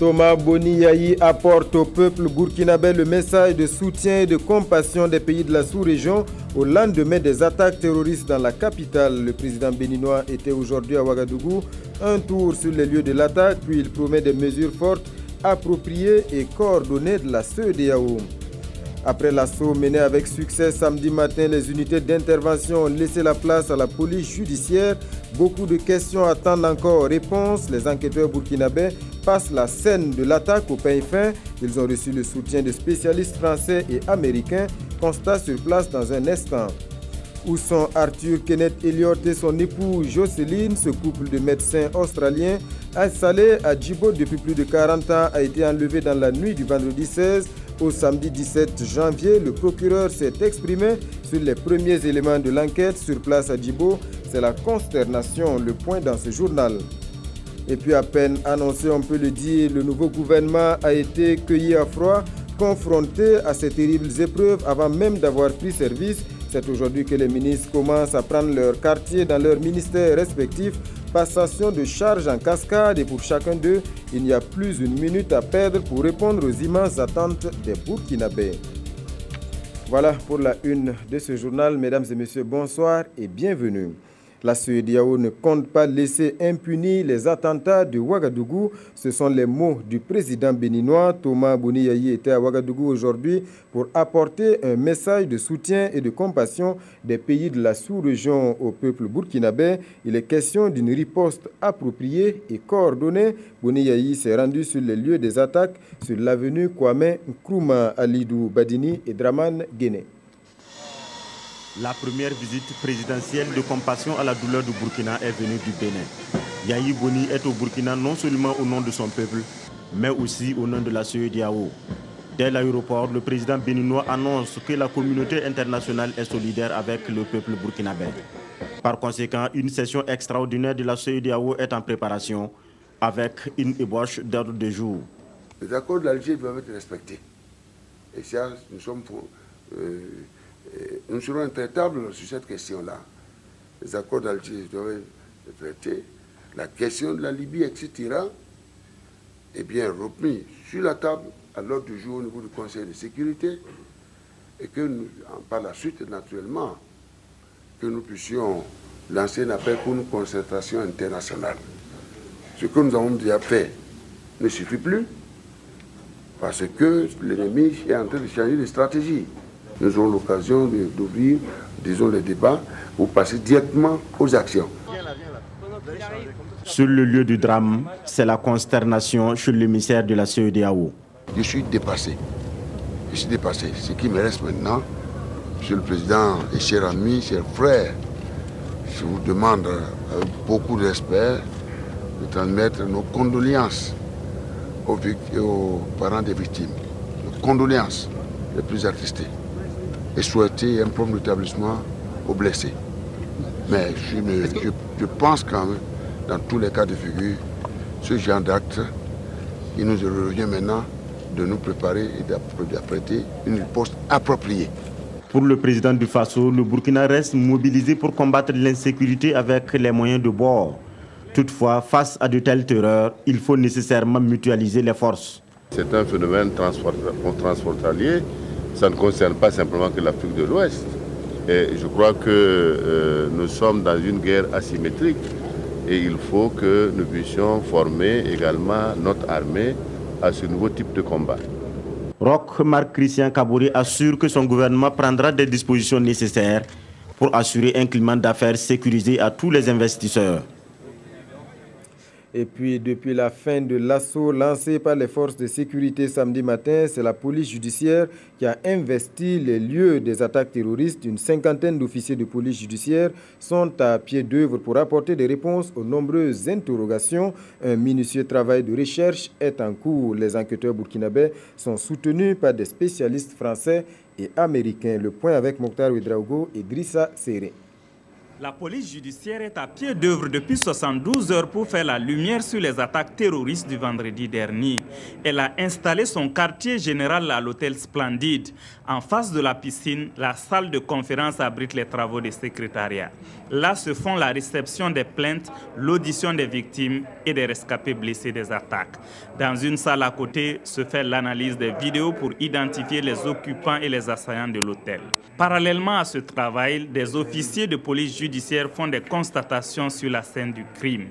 Thomas Boni Yayi apporte au peuple burkinabé le message de soutien et de compassion des pays de la sous-région au lendemain des attaques terroristes dans la capitale. Le président béninois était aujourd'hui à Ouagadougou. Un tour sur les lieux de l'attaque, puis il promet des mesures fortes, appropriées et coordonnées de la CEDEAO. Après l'assaut mené avec succès samedi matin, les unités d'intervention ont laissé la place à la police judiciaire. Beaucoup de questions attendent encore réponse. Les enquêteurs burkinabés passent la scène de l'attaque au peigne fin. Ils ont reçu le soutien de spécialistes français et américains. Constat sur place dans un instant. Où sont Arthur Kenneth Elliott et son épouse Jocelyne? Ce couple de médecins australiens installé à Djibo depuis plus de 40 ans a été enlevé dans la nuit du vendredi 16 au samedi 17 janvier. Le procureur s'est exprimé sur les premiers éléments de l'enquête sur place à Djibo. C'est la consternation, le point dans ce journal. Et puis à peine annoncé, on peut le dire, le nouveau gouvernement a été cueilli à froid, confronté à ces terribles épreuves avant même d'avoir pris service. C'est aujourd'hui que les ministres commencent à prendre leur quartier dans leurs ministères respectifs. Passation de charges en cascade et pour chacun d'eux, il n'y a plus une minute à perdre pour répondre aux immenses attentes des Burkinabés. Voilà pour la une de ce journal. Mesdames et messieurs, bonsoir et bienvenue. La CEDEAO ne compte pas laisser impunis les attentats de Ouagadougou. Ce sont les mots du président béninois. Thomas Boni Yayi était à Ouagadougou aujourd'hui pour apporter un message de soutien et de compassion des pays de la sous-région au peuple burkinabé. Il est question d'une riposte appropriée et coordonnée. Boni Yayi s'est rendu sur les lieux des attaques sur l'avenue Kwame Nkrumah, Alidou Badini et Draman Guéné. La première visite présidentielle de compassion à la douleur du Burkina est venue du Bénin. Yayi Boni est au Burkina non seulement au nom de son peuple, mais aussi au nom de la CEDEAO. Dès l'aéroport, le président béninois annonce que la communauté internationale est solidaire avec le peuple burkinabé. Par conséquent, une session extraordinaire de la CEDEAO est en préparation avec une ébauche d'ordre de jour. Les accords d'Alger doivent être respectés. Et ça, nous serons intraitables sur cette question-là. Les accords d'Alger doivent être traités. La question de la Libye, etc., est bien remise sur la table à l'ordre du jour au niveau du Conseil de sécurité et que nous, par la suite, naturellement, que nous puissions lancer un appel pour une concertation internationale. Ce que nous avons déjà fait ne suffit plus parce que l'ennemi est en train de changer de stratégie. Nous aurons l'occasion d'ouvrir, disons, les débats pour passer directement aux actions. Sur le lieu du drame, c'est la consternation chez l'émissaire de la CEDEAO. Je suis dépassé. Je suis dépassé. Ce qui me reste maintenant, Monsieur le Président et chers amis, chers frères, je vous demande avec beaucoup de respect de transmettre nos condoléances aux parents des victimes. Nos condoléances les plus attristés. Et souhaiter un prompt rétablissement aux blessés. Mais je pense quand même, dans tous les cas de figure, ce genre d'acte, il nous revient maintenant de nous préparer et d'apprêter une riposte appropriée. Pour le président du Faso, le Burkina reste mobilisé pour combattre l'insécurité avec les moyens de bord. Toutefois, face à de telles terreurs, il faut nécessairement mutualiser les forces. C'est un phénomène transfrontalier. Ça ne concerne pas simplement que l'Afrique de l'Ouest. Et je crois que nous sommes dans une guerre asymétrique et il faut que nous puissions former également notre armée à ce nouveau type de combat. Roch Marc-Christian Kabouri assure que son gouvernement prendra des dispositions nécessaires pour assurer un climat d'affaires sécurisé à tous les investisseurs. Et puis, depuis la fin de l'assaut lancé par les forces de sécurité samedi matin, c'est la police judiciaire qui a investi les lieux des attaques terroristes. Une cinquantaine d'officiers de police judiciaire sont à pied d'œuvre pour apporter des réponses aux nombreuses interrogations. Un minutieux travail de recherche est en cours. Les enquêteurs burkinabés sont soutenus par des spécialistes français et américains. Le point avec Mokhtar Ouedraogo et Drissa Serré. La police judiciaire est à pied d'œuvre depuis 72 heures pour faire la lumière sur les attaques terroristes du vendredi dernier. Elle a installé son quartier général à l'hôtel Splendide. En face de la piscine, la salle de conférence abrite les travaux des secrétariats. Là se font la réception des plaintes, l'audition des victimes et des rescapés blessés des attaques. Dans une salle à côté se fait l'analyse des vidéos pour identifier les occupants et les assaillants de l'hôtel. Parallèlement à ce travail, des officiers de police judiciaire font des constatations sur la scène du crime.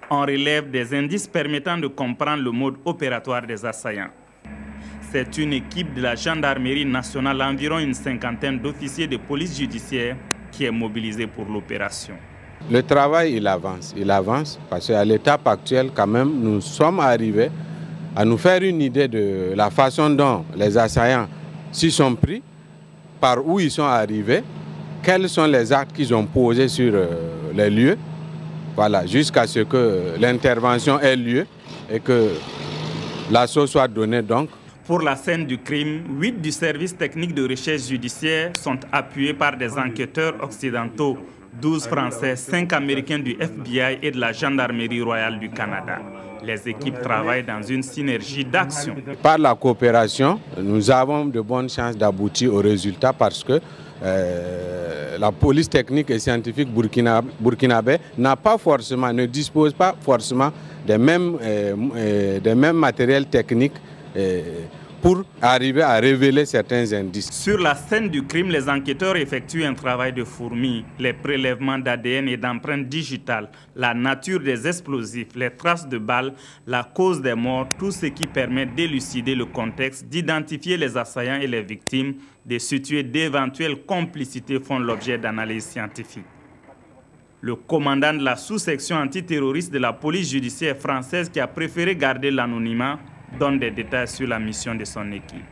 On relève des indices permettant de comprendre le mode opératoire des assaillants. C'est une équipe de la gendarmerie nationale, environ une cinquantaine d'officiers de police judiciaire qui est mobilisée pour l'opération. Le travail, il avance parce qu'à l'étape actuelle, quand même, nous sommes arrivés à nous faire une idée de la façon dont les assaillants s'y sont pris, par où ils sont arrivés, quels sont les actes qu'ils ont posés sur les lieux, voilà, jusqu'à ce que l'intervention ait lieu et que l'assaut soit donné donc. Pour la scène du crime, 8 du service technique de recherche judiciaire sont appuyés par des enquêteurs occidentaux, 12 Français, 5 Américains du FBI et de la Gendarmerie royale du Canada. Les équipes travaillent dans une synergie d'action. Par la coopération, nous avons de bonnes chances d'aboutir au résultat parce que la police technique et scientifique burkinabé ne dispose pas forcément des mêmes matériels techniques pour arriver à révéler certains indices. Sur la scène du crime, les enquêteurs effectuent un travail de fourmi. Les prélèvements d'ADN et d'empreintes digitales, la nature des explosifs, les traces de balles, la cause des morts, tout ce qui permet d'élucider le contexte, d'identifier les assaillants et les victimes, de situer d'éventuelles complicités font l'objet d'analyses scientifiques. Le commandant de la sous-section antiterroriste de la police judiciaire française qui a préféré garder l'anonymat donne des détails sur la mission de son équipe.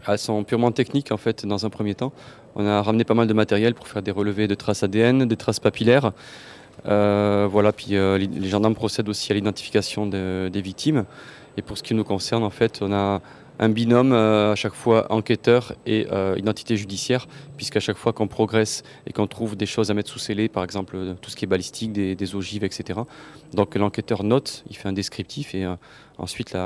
Elles sont purement techniques en fait dans un premier temps. On a ramené pas mal de matériel pour faire des relevés de traces ADN, des traces papillaires. Voilà, puis les gendarmes procèdent aussi à l'identification des victimes. Et pour ce qui nous concerne, en fait, on a un binôme à chaque fois enquêteur et identité judiciaire, puisqu'à chaque fois qu'on progresse et qu'on trouve des choses à mettre sous scellé, par exemple tout ce qui est balistique, des ogives, etc. Donc l'enquêteur note, il fait un descriptif et ensuite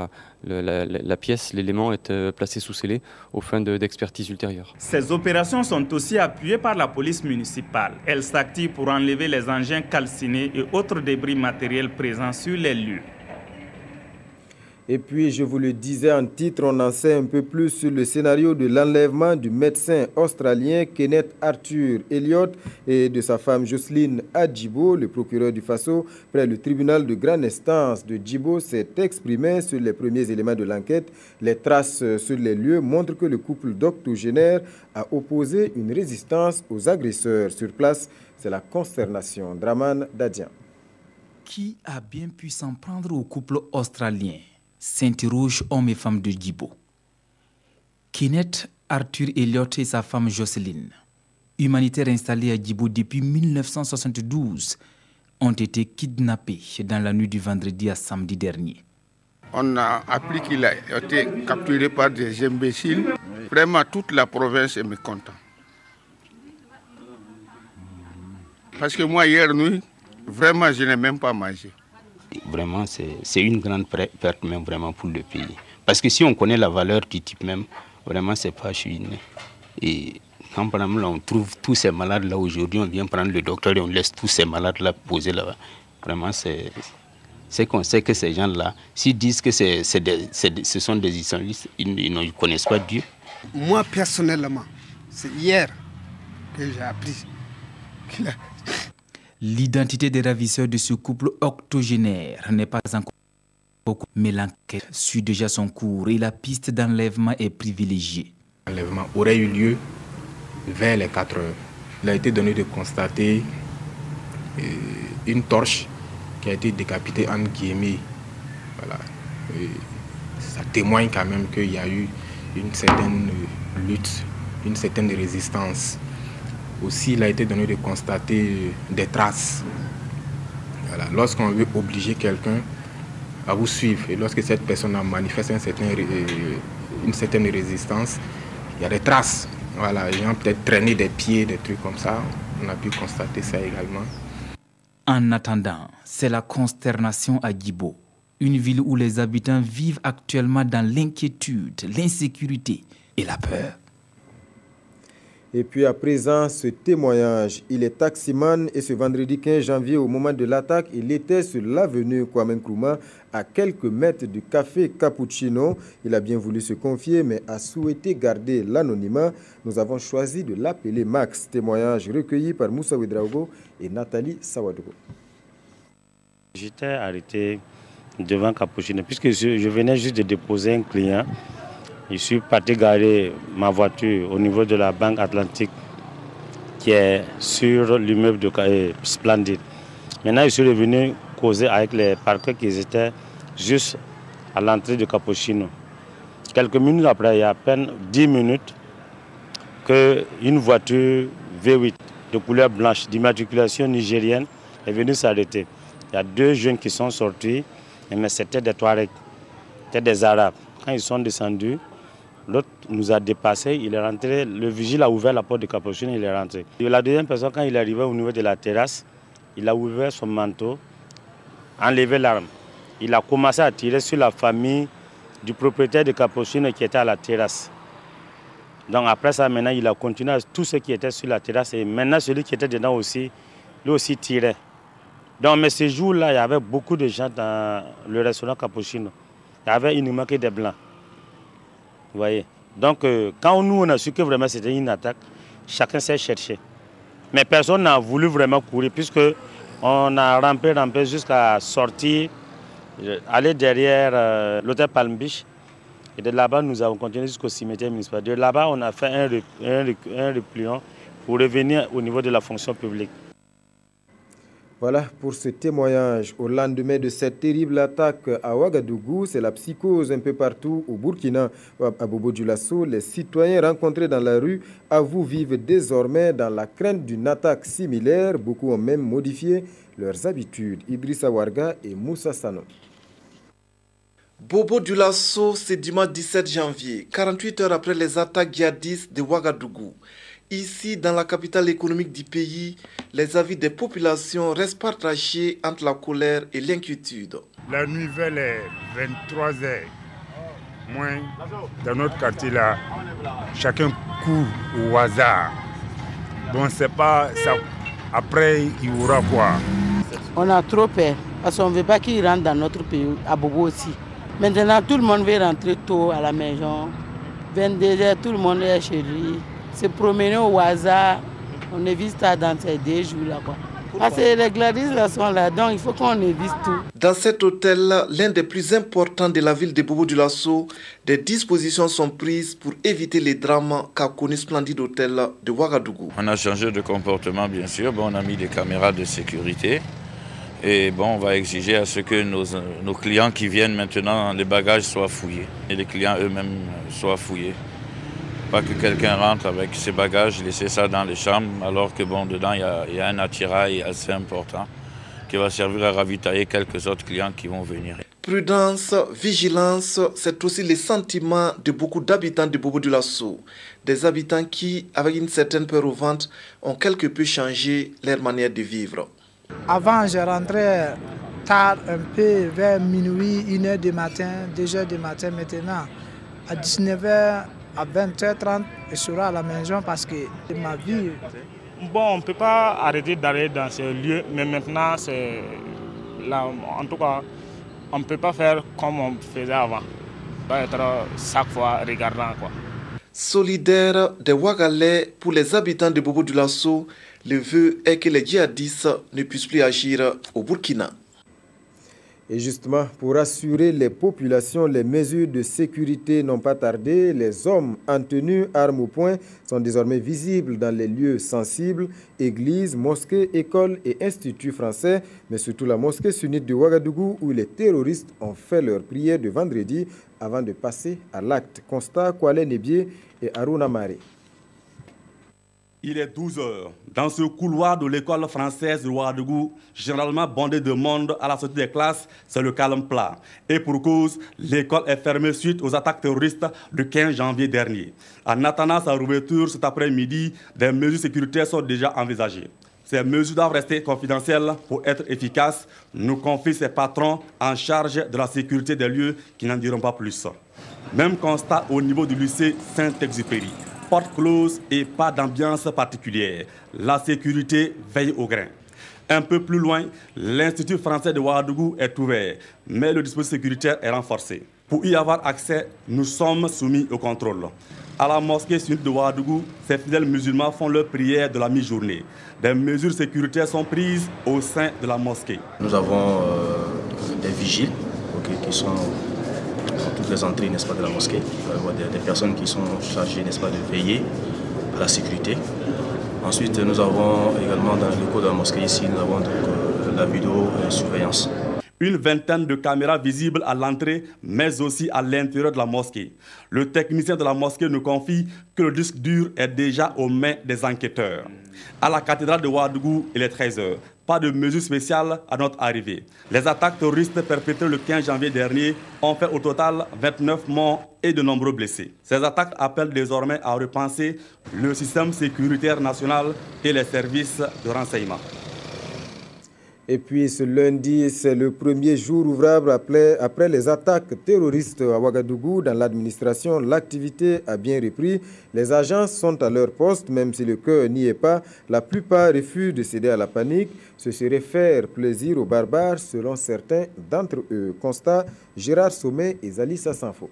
la pièce, l'élément est placé sous scellé aux fins d'expertise ultérieure. Ces opérations sont aussi appuyées par la police municipale. Elle s'active pour enlever les engins calcinés et autres débris matériels présents sur les lieux. Et puis, je vous le disais en titre, on en sait un peu plus sur le scénario de l'enlèvement du médecin australien Kenneth Arthur Elliott et de sa femme Jocelyne Adjibo. Le procureur du Faso, près le tribunal de grande instance de Djibo, s'est exprimé sur les premiers éléments de l'enquête. Les traces sur les lieux montrent que le couple d'octogénaires a opposé une résistance aux agresseurs. Sur place, c'est la consternation. Draman Dadian. Qui a bien pu s'en prendre au couple australien? S'interroge hommes et femmes de Djibo. Kenneth Arthur Elliott et sa femme Jocelyne, humanitaires installés à Djibo depuis 1972, ont été kidnappés dans la nuit du vendredi à samedi dernier. On a appris qu'il a été capturé par des imbéciles. Vraiment, toute la province est mécontente. Parce que moi, hier nuit, vraiment, je n'ai même pas mangé. Vraiment, c'est une grande perte même vraiment pour le pays. Parce que si on connaît la valeur du type même, vraiment, c'est pas chouiné. Et quand par exemple, on trouve tous ces malades-là aujourd'hui, on vient prendre le docteur et on laisse tous ces malades-là poser là-bas. Vraiment, c'est qu'on sait que ces gens-là, s'ils disent que ce sont des islamistes, ils ne connaissent pas Dieu. Moi, personnellement, c'est hier que j'ai appris qu'il a... L'identité des ravisseurs de ce couple octogénaire n'est pas encore, mais l'enquête suit déjà son cours et la piste d'enlèvement est privilégiée. L'enlèvement aurait eu lieu vers les 4 heures. Il a été donné de constater une torche qui a été décapitée en guillemets. Voilà. Ça témoigne quand même qu'il y a eu une certaine lutte, une certaine résistance. Aussi, il a été donné de constater des traces. Voilà. Lorsqu'on veut obliger quelqu'un à vous suivre et lorsque cette personne a manifesté une certaine résistance, il y a des traces Voilà, les gens peut-être traîner des pieds, des trucs comme ça. On a pu constater ça également. En attendant, c'est la consternation à Djibo, une ville où les habitants vivent actuellement dans l'inquiétude, l'insécurité et la peur. Et puis à présent, ce témoignage, il est taximan et ce vendredi 15 janvier, au moment de l'attaque, il était sur l'avenue Kwame Nkrumah, à quelques mètres du café Cappuccino. Il a bien voulu se confier, mais a souhaité garder l'anonymat. Nous avons choisi de l'appeler Max. Témoignage recueilli par Moussa Ouedraogo et Nathalie Sawadogo. J'étais arrêté devant Cappuccino, puisque je venais juste de déposer un client. Je suis parti garer ma voiture au niveau de la Banque Atlantique qui est sur l'immeuble de Splendid. Maintenant, je suis revenu causer avec les parquets qui étaient juste à l'entrée de Cappuccino. Quelques minutes après, il y a à peine 10 minutes, qu'une voiture V8 de couleur blanche, d'immatriculation nigérienne, est venue s'arrêter. Il y a deux jeunes qui sont sortis, mais c'était des Touaregs, c'était des Arabes. Quand ils sont descendus, l'autre nous a dépassé, il est rentré, le vigile a ouvert la porte de Cappuccino, il est rentré. Et la deuxième personne, quand il est arrivé au niveau de la terrasse, il a ouvert son manteau, enlevé l'arme. Il a commencé à tirer sur la famille du propriétaire de Cappuccino qui était à la terrasse. Donc après ça, maintenant, il a continué à tous ceux qui étaient sur la terrasse et maintenant celui qui était dedans aussi, lui aussi tirait. Donc mais ce jour-là, il y avait beaucoup de gens dans le restaurant Cappuccino. Il y avait uniquement que des blancs. Vous voyez. Donc, quand nous, on a su que vraiment c'était une attaque, chacun s'est cherché. Mais personne n'a voulu vraiment courir, puisqu'on a rampé jusqu'à sortir, aller derrière l'hôtel Palm Beach. Et de là-bas, nous avons continué jusqu'au cimetière municipal. De là-bas, on a fait un repliant pour revenir au niveau de la fonction publique. Voilà pour ce témoignage. Au lendemain de cette terrible attaque à Ouagadougou, c'est la psychose un peu partout au Burkina. À Bobo-Dioulasso, les citoyens rencontrés dans la rue avouent vivre désormais dans la crainte d'une attaque similaire. Beaucoup ont même modifié leurs habitudes. Idrissa Warga et Moussa Sano. Bobo-Dioulasso, c'est dimanche 17 janvier, 48 heures après les attaques djihadistes de Ouagadougou. Ici, dans la capitale économique du pays, les avis des populations restent partagés entre la colère et l'inquiétude. La nuit vers les 23h, moins dans notre quartier là, chacun court au hasard. Bon, c'est pas ça. Après, il y aura quoi? On a trop peur parce qu'on ne veut pas qu'ils rentrent dans notre pays, à Bobo aussi. Maintenant, tout le monde veut rentrer tôt à la maison. 22h, tout le monde est chez lui. Se promener au hasard, on évite ça dans ces 2 jours-là. Parce que les gladys là sont là, donc il faut qu'on évite tout. Dans cet hôtel, l'un des plus importants de la ville de Bobo-Dioulasso, des dispositions sont prises pour éviter les drames qu'a connu Splendid Hôtel de Ouagadougou. On a changé de comportement, bien sûr. Bon, on a mis des caméras de sécurité. Et bon, on va exiger à ce que nos clients qui viennent maintenant, les bagages soient fouillés. Et les clients eux-mêmes soient fouillés. Pas que quelqu'un rentre avec ses bagages, laisser ça dans les chambres, alors que bon, dedans, il y a un attirail assez important qui va servir à ravitailler quelques autres clients qui vont venir. Prudence, vigilance, c'est aussi le sentiment de beaucoup d'habitants de Bobo-Dioulasso. Des habitants qui, avec une certaine peur au ventre, ont quelque peu changé leur manière de vivre. Avant, je rentrais tard, un peu vers minuit, 1h du matin, 2h du matin. Maintenant, à 19h, à 20h30, je serai à la maison parce que ma vie... Bon, on ne peut pas arrêter d'aller dans ces lieux, mais maintenant, c'est là, en tout cas, on ne peut pas faire comme on faisait avant. On va être chaque fois regardant, quoi. Solidaire des Ouagalais pour les habitants de Bobo-Dioulasso, le vœu est que les djihadistes ne puissent plus agir au Burkina. Et justement, pour assurer les populations, les mesures de sécurité n'ont pas tardé. Les hommes en tenue, armes au poing, sont désormais visibles dans les lieux sensibles, églises, mosquées, écoles et instituts français, mais surtout la mosquée sunnite de Ouagadougou où les terroristes ont fait leur prière de vendredi avant de passer à l'acte. Constat, Kwale Nebié et Aruna Mare. Il est 12 heures. Dans ce couloir de l'école française de Ouagadougou, généralement bondé de monde à la sortie des classes, c'est le calme plat. Et pour cause, l'école est fermée suite aux attaques terroristes du 15 janvier dernier. En attendant sa réouverture cet après-midi, des mesures sécuritaires sont déjà envisagées. Ces mesures doivent rester confidentielles pour être efficaces, nous confient ses patrons en charge de la sécurité des lieux qui n'en diront pas plus. Même constat au niveau du lycée Saint-Exupéry. Porte close et pas d'ambiance particulière. La sécurité veille au grain. Un peu plus loin, l'Institut français de Ouagadougou est ouvert, mais le dispositif sécuritaire est renforcé. Pour y avoir accès, nous sommes soumis au contrôle. À la mosquée sunnite de Ouagadougou, ces fidèles musulmans font leur prière de la mi-journée. Des mesures sécuritaires sont prises au sein de la mosquée. Nous avons des vigiles qui sont dans toutes les entrées, n'est-ce pas, de la mosquée. Des personnes qui sont chargées, n'est-ce pas, de veiller à la sécurité. Ensuite, nous avons également dans le locaux de la mosquée ici, nous avons donc, la vidéosurveillance. Une vingtaine de caméras visibles à l'entrée, mais aussi à l'intérieur de la mosquée. Le technicien de la mosquée nous confie que le disque dur est déjà aux mains des enquêteurs. À la cathédrale de Ouagadougou, il est 13 h. Pas de mesures spéciales à notre arrivée. Les attaques terroristes perpétrées le 15 janvier dernier ont fait au total 29 morts et de nombreux blessés. Ces attaques appellent désormais à repenser le système sécuritaire national et les services de renseignement. Et puis ce lundi, c'est le premier jour ouvrable après les attaques terroristes à Ouagadougou. Dans l'administration, l'activité a bien repris. Les agents sont à leur poste, même si le cœur n'y est pas. La plupart refusent de céder à la panique. Ce serait faire plaisir aux barbares, selon certains d'entre eux. Constat, Gérard Sommet et Zalissa Sanfo.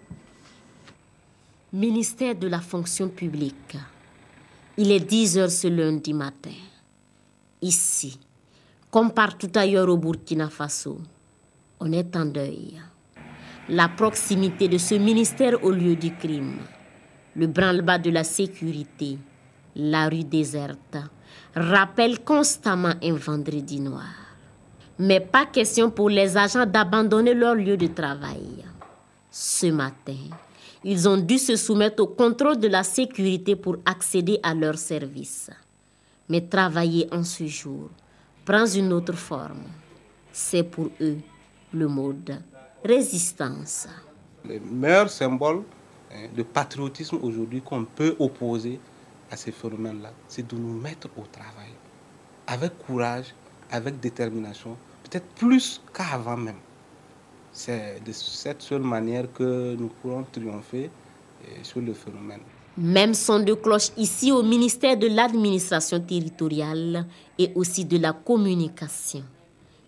Ministère de la fonction publique. Il est 10 h ce lundi matin. Ici, comme partout ailleurs au Burkina Faso, on est en deuil. La proximité de ce ministère au lieu du crime, le branle-bas de la sécurité, la rue déserte, rappellent constamment un vendredi noir. Mais pas question pour les agents d'abandonner leur lieu de travail. Ce matin, ils ont dû se soumettre au contrôle de la sécurité pour accéder à leurs services. Mais travailler en ce jour prend une autre forme. C'est pour eux le mode résistance. Le meilleur symbole de patriotisme aujourd'hui qu'on peut opposer à ces phénomènes-là, c'est de nous mettre au travail, avec courage, avec détermination, peut-être plus qu'avant même. C'est de cette seule manière que nous pourrons triompher sur le phénomène. Même son de cloche ici au ministère de l'administration territoriale et aussi de la communication.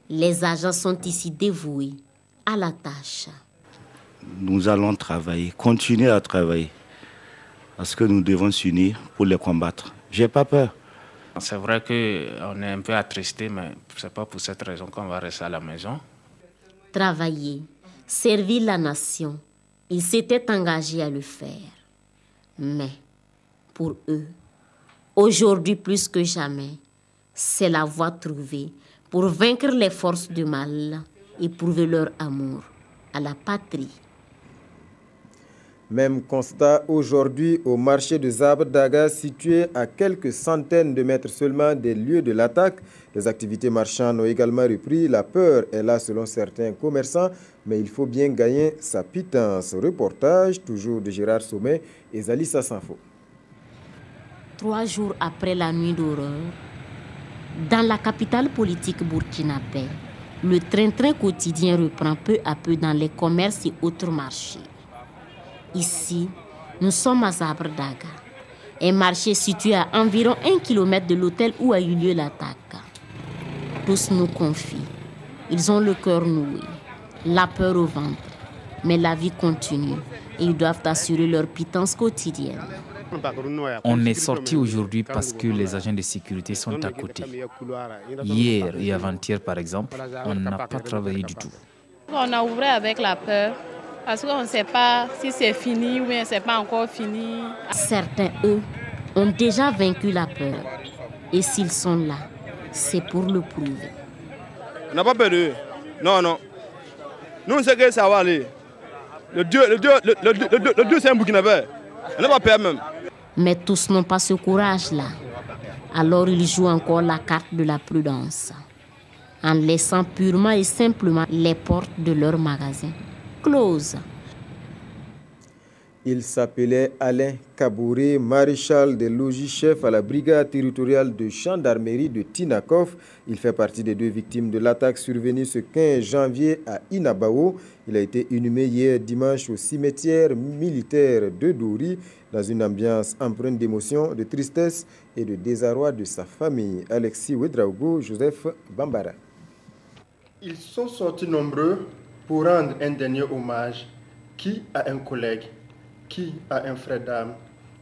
Les agents sont ici dévoués à la tâche. Nous allons travailler, continuer à travailler, parce que nous devons s'unir pour les combattre. J'ai pas peur. C'est vrai qu'on est un peu attristé, mais ce n'est pas pour cette raison qu'on va rester à la maison. Travailler, servir la nation, ils s'étaient engagés à le faire. Mais pour eux, aujourd'hui plus que jamais, c'est la voie trouvée pour vaincre les forces du mal et prouver leur amour à la patrie. Même constat aujourd'hui au marché de Zabdaga, situé à quelques centaines de mètres seulement des lieux de l'attaque. Les activités marchandes ont également repris. La peur est là selon certains commerçants, mais il faut bien gagner sa pitance. Reportage toujours de Gérard Sommet et Zalissa Sanfo. 3 jours après la nuit d'horreur, dans la capitale politique burkinabé, le train-train quotidien reprend peu à peu dans les commerces et autres marchés. Ici, nous sommes à Zabdaga, un marché situé à environ 1 km de l'hôtel où a eu lieu l'attaque. Tous nous confient, ils ont le cœur noué, la peur au ventre, mais la vie continue et ils doivent assurer leur pitance quotidienne. On est sorti aujourd'hui parce que les agents de sécurité sont à côté. Hier et avant-hier, par exemple, on n'a pas travaillé du tout. On a ouvert avec la peur. Parce qu'on ne sait pas si c'est fini ou bien c'est pas encore fini. Certains, eux, ont déjà vaincu la peur. Et s'ils sont là, c'est pour le prouver. On n'a pas peur d'eux. Non, non. Nous, on sait que ça va aller. Le Dieu c'est un Burkinabé. On n'a pas peur même. Mais tous n'ont pas ce courage-là. Alors il joue encore la carte de la prudence, en laissant purement et simplement les portes de leur magasin closes. Il s'appelait Alain Kabouré, maréchal des logis-chefs à la brigade territoriale de gendarmerie de Tinakov. Il fait partie des 2 victimes de l'attaque survenue ce 15 janvier à Inabao. Il a été inhumé hier dimanche au cimetière militaire de Dori dans une ambiance empreinte d'émotion, de tristesse et de désarroi de sa famille. Alexis Ouedraogo, Joseph Bambara. Ils sont sortis nombreux pour rendre un dernier hommage. Qui a un collègue, qui a un frère d'âme,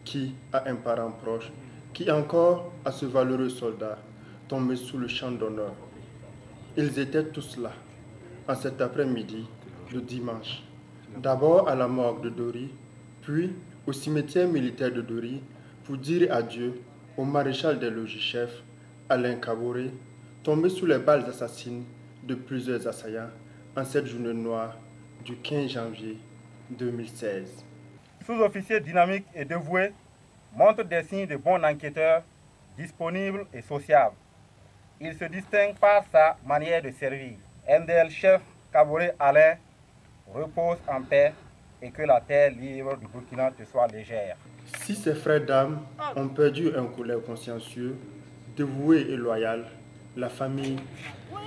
qui a un parent proche, qui encore a ce valeureux soldat tombé sous le champ d'honneur. Ils étaient tous là, en cet après-midi de dimanche. D'abord à la morgue de Dori, puis au cimetière militaire de Dori pour dire adieu au maréchal des logis-chefs, Alain Kabouré, tombé sous les balles assassines de plusieurs assaillants en cette journée noire du 15 janvier 2016. Sous-officier dynamique et dévoué, montre des signes de bon enquêteur, disponible et sociable. Il se distingue par sa manière de servir. MDL chef Kabouré Alain repose en paix et que la terre libre du Burkina te soit légère. Si ses frères d'âme ont perdu un collègue consciencieux, dévoué et loyal, la famille,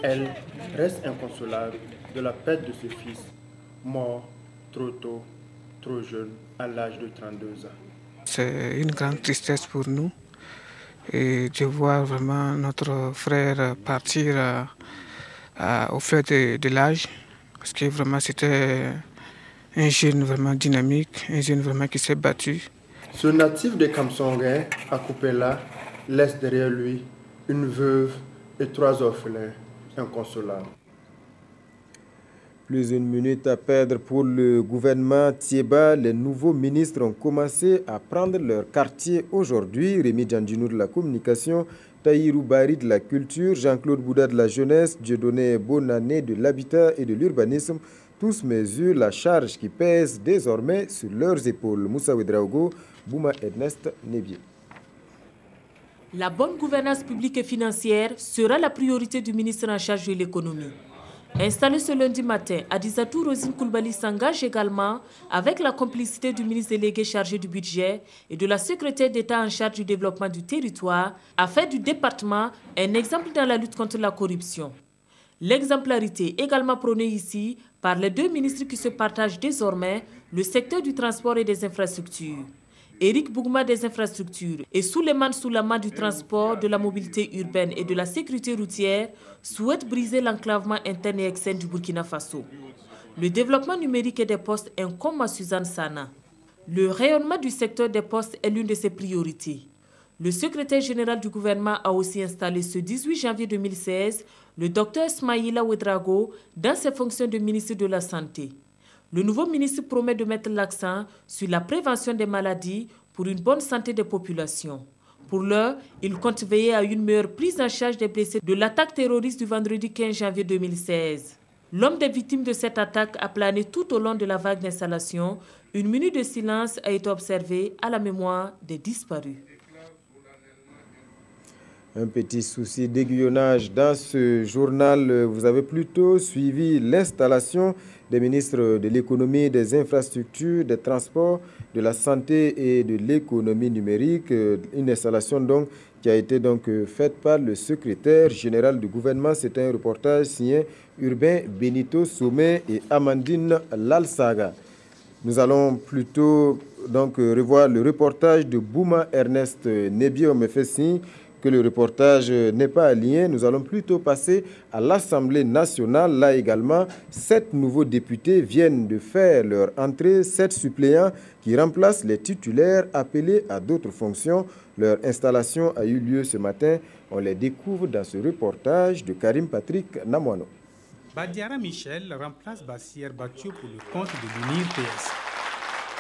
elle, reste inconsolable de la perte de ce fils, mort trop tôt, trop jeune, à l'âge de 32 ans. C'est une grande tristesse pour nous et de voir vraiment notre frère partir au feu de l'âge, parce que vraiment c'était un jeune vraiment dynamique, un jeune vraiment qui s'est battu. Ce natif de Kamsongé, à Koupela, laisse derrière lui une veuve et 3 orphelins inconsolables. Plus une minute à perdre pour le gouvernement Thiéba. Les nouveaux ministres ont commencé à prendre leur quartier aujourd'hui. Rémi Djandjinou de la communication, Tahirou Bari de la culture, Jean-Claude Bouda de la jeunesse, Dieudonné Bonané de l'habitat et de l'urbanisme. Tous mesurent la charge qui pèse désormais sur leurs épaules. Moussa Ouedraogo, Bouma Ernest Nebié. La bonne gouvernance publique et financière sera la priorité du ministre en charge de l'économie. Installé ce lundi matin, Adizatou Rosine Koulibaly s'engage également avec la complicité du ministre délégué chargé du budget et de la secrétaire d'État en charge du développement du territoire à faire du département un exemple dans la lutte contre la corruption. L'exemplarité également prônée ici par les 2 ministres qui se partagent désormais le secteur du transport et des infrastructures. Éric Bougma des infrastructures et Souleymane Soulama du transport, de la mobilité urbaine et de la sécurité routière souhaitent briser l'enclavement interne et externe du Burkina Faso. Le développement numérique et des postes incombe à Suzanne Sana. Le rayonnement du secteur des postes est l'une de ses priorités. Le secrétaire général du gouvernement a aussi installé ce 18 janvier 2016 le docteur Smaïla Ouedraogo dans ses fonctions de ministre de la Santé. Le nouveau ministre promet de mettre l'accent sur la prévention des maladies pour une bonne santé des populations. Pour l'heure, il compte veiller à une meilleure prise en charge des blessés de l'attaque terroriste du vendredi 15 janvier 2016. L'homme des victimes de cette attaque a plané tout au long de la vague d'installation. Une minute de silence a été observée à la mémoire des disparus. Un petit souci d'aiguillonnage dans ce journal. Vous avez plutôt suivi l'installation des ministres de l'économie, des infrastructures, des transports, de la santé et de l'économie numérique. Une installation donc qui a été faite par le secrétaire général du gouvernement. C'est un reportage signé Urbain Benito Sommet et Amandine Lalsaga. Nous allons plutôt revoir le reportage de Bouma Ernest Nebié. On me fait signe que le reportage n'est pas aligné. Nous allons plutôt passer à l'Assemblée nationale. Là également, 7 nouveaux députés viennent de faire leur entrée, 7 suppléants qui remplacent les titulaires appelés à d'autres fonctions. Leur installation a eu lieu ce matin. On les découvre dans ce reportage de Karim Patrick Namouano. Badiara Michel remplace Bassier Batio pour le compte de l'UNIR PS.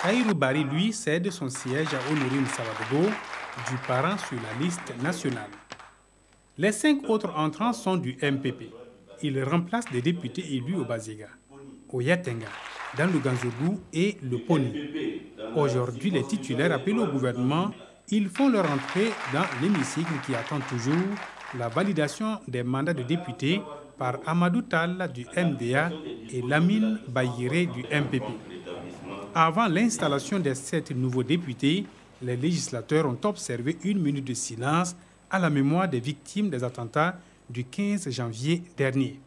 Tahirou Bari, lui, cède son siège à Honorine Savadogo, du parent sur la liste nationale. Les 5 autres entrants sont du MPP. Ils remplacent des députés élus au Baziga, au Yatenga, dans le Ganzougou et le Poni. Aujourd'hui, les titulaires appelés au gouvernement Ils font leur entrée dans l'hémicycle qui attend toujours la validation des mandats de députés par Amadou Tall du MDA et Lamine Bayiré du MPP. Avant l'installation des 7 nouveaux députés, les législateurs ont observé 1 minute de silence à la mémoire des victimes des attentats du 15 janvier dernier.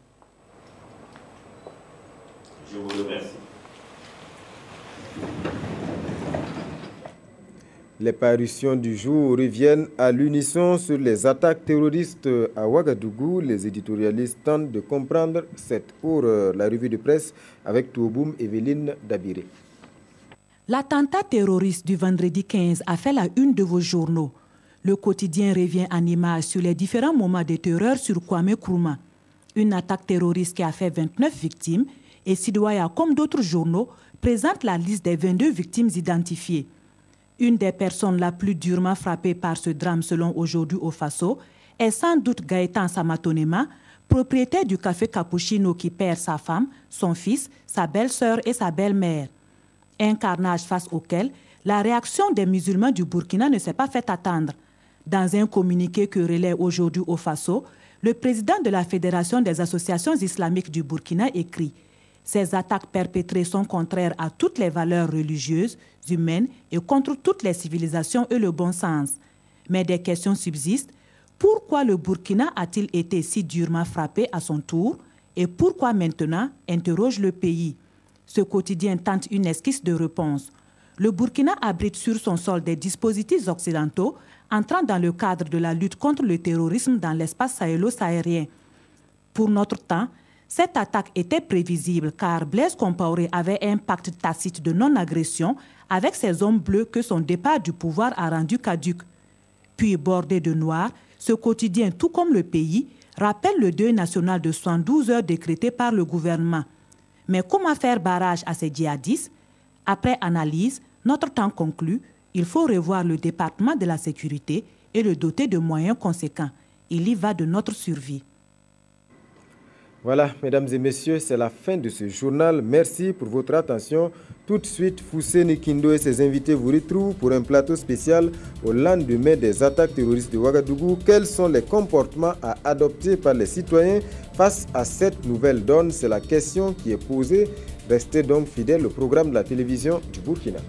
Je vous remercie. Les parutions du jour reviennent à l'unisson sur les attaques terroristes à Ouagadougou. Les éditorialistes tentent de comprendre cette horreur. La revue de presse avec Touboum Evelyne Dabiré. L'attentat terroriste du vendredi 15 a fait la une de vos journaux. Le quotidien revient en images sur les différents moments de terreur sur Kwame Nkrumah. Une attaque terroriste qui a fait 29 victimes et Sidoaya, comme d'autres journaux, présente la liste des 22 victimes identifiées. Une des personnes la plus durement frappées par ce drame selon Aujourd'hui au Faso est sans doute Gaëtan Samatonema, propriétaire du café Cappuccino qui perd sa femme, son fils, sa belle-sœur et sa belle-mère. Un carnage face auquel la réaction des musulmans du Burkina ne s'est pas fait attendre. Dans un communiqué que relaie Aujourd'hui au Faso, le président de la Fédération des associations islamiques du Burkina écrit « Ces attaques perpétrées sont contraires à toutes les valeurs religieuses, humaines et contre toutes les civilisations et le bon sens. Mais des questions subsistent. Pourquoi le Burkina a-t-il été si durement frappé à son tour et pourquoi maintenant interroge le pays ?» Ce quotidien tente une esquisse de réponse. Le Burkina abrite sur son sol des dispositifs occidentaux entrant dans le cadre de la lutte contre le terrorisme dans l'espace sahélo-sahérien. Pour notre temps, cette attaque était prévisible car Blaise Compaoré avait un pacte tacite de non-agression avec ces hommes bleus que son départ du pouvoir a rendu caduque. Puis bordé de noir, ce quotidien, tout comme le pays, rappelle le deuil national de 72 heures décrété par le gouvernement. Mais comment faire barrage à ces djihadistes? Après analyse, notre temps conclut, il faut revoir le département de la sécurité et le doter de moyens conséquents. Il y va de notre survie. Voilà, mesdames et messieurs, c'est la fin de ce journal. Merci pour votre attention. Tout de suite, Foussé Nikindo et ses invités vous retrouvent pour un plateau spécial au lendemain des attaques terroristes de Ouagadougou. Quels sont les comportements à adopter par les citoyens face à cette nouvelle donne? C'est la question qui est posée. Restez donc fidèles au programme de la télévision du Burkina.